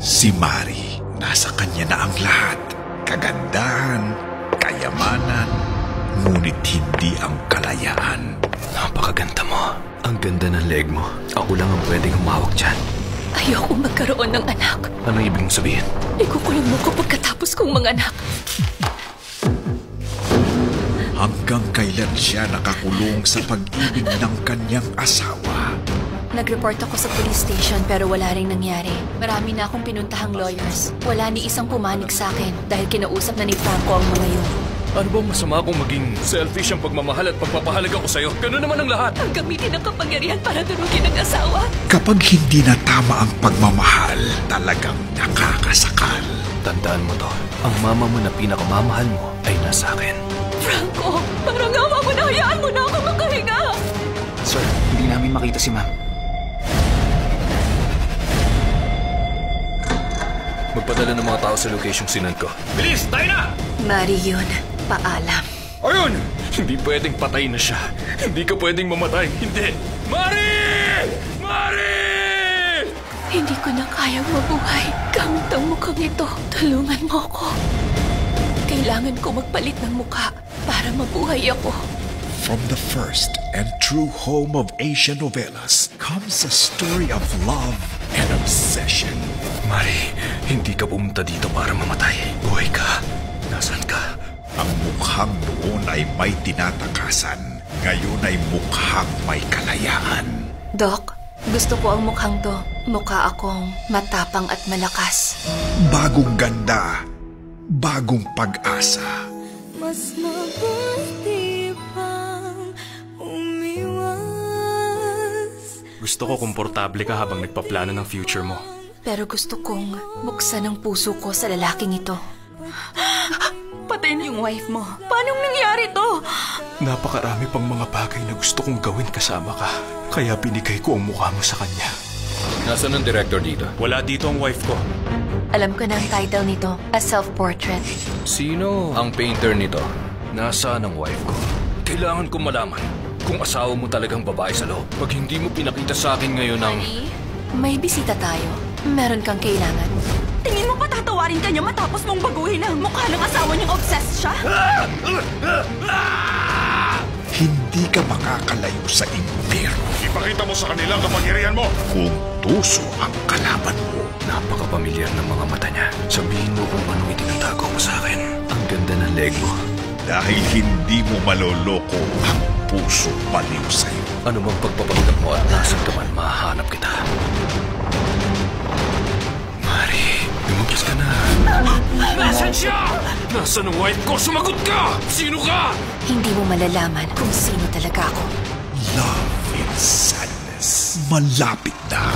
Si Mari, nasa kanya na ang lahat. Kagandahan, kayamanan, ngunit hindi ang kalayaan. Napakaganda mo. Ang ganda ng leg mo. Ako lang ang pwedeng humawak dyan. Ayoko magkaroon ng anak. Anong ibig mong sabihin? Ikukulong mo ko pagkatapos kong manganak. Hanggang kailan siya nakakulong sa pag-ibig ng kanyang asawa? Nag-report ako sa police station pero wala ring nangyari. Marami na akong pinuntahang lawyers. Wala ni isang pumanig sa akin dahil kinausap na ni Franco ang mga yun. Ano bang masama kung maging selfish ang pagmamahal at pagpapahalaga ko sa'yo? Ganun naman ang lahat. Ang gamitin ng kapangyarihan para durugin ang asawa. Kapag hindi na tama ang pagmamahal, talagang nakakasakal. Tandaan mo to. Ang mama mo na pinakamamahal mo ay nasa akin. Franco, parang awa mo na, hayaan mo na ako makahinga. Sir, hindi namin makita si ma'am. Magpadala ng mga tao sa location sinand ko. Bilis! Tayo na! Mari yun. Paalam. Ayun! Hindi pwedeng patay na siya. Hindi ka pwedeng mamatay. Hindi! Mari! Mari! Hindi ko na kayang mabuhay gamit ang mukhang ito. Tulungan mo ako. Kailangan ko magpalit ng mukha para mabuhay ako. From the first and true home of Asian novelas comes a story of love and obsession. Mari, hindi ka pumunta dito para mamatay. Buhay ka. Nasaan ka? Ang mukhang noon ay may tinatakasan. Ngayon ay mukhang may kalayaan. Doc, gusto ko ang mukhang to. Mukha akong matapang at malakas. Bagong ganda, bagong pag-asa. Mas mabuti pang umiwas. Gusto ko komportable ka habang nagpaplano ng future mo. Pero gusto kong buksan ang puso ko sa lalaking ito. Patay na yung wife mo. Paano nangyari to? Napakarami pang mga bagay na gusto kong gawin kasama ka. Kaya binigay ko ang mukha mo sa kanya. Nasaan ang director dito? Wala dito ang wife ko. Alam ko na ang title nito, A Self-Portrait. Sino ang painter nito? Nasaan ang wife ko? Kailangan kong malaman kung asawa mo talagang babae sa loob. Pag hindi mo pinakita sa akin ngayon ang... May bisita tayo. Meron kang kailangan. Tingin mo pa tatawarin ka niya matapos mong baguhin ang mukha ng asawa niyang obsessed siya? Hindi ka makakalayo sa impyerno. Ipakita mo sa kanila ang kapangyarihan mo. Kung tuso ang kalaban mo. Napakapamilyar ng mga mata niya. Sabihin mo kung anong itinatago mo sa akin. Ang ganda ng leg mo. Dahil hindi mo maloloko ang puso baliw sa'yo. Ano mang pagpapanggap mo at nasan ka man, mahahanap kita. Mari, lumabas ka na. Nasaan siya? Nasaan ang wife ko? Sumagot ka! Sino ka? Hindi mo malalaman kung sino talaga ako. Love in sadness. Malapit na.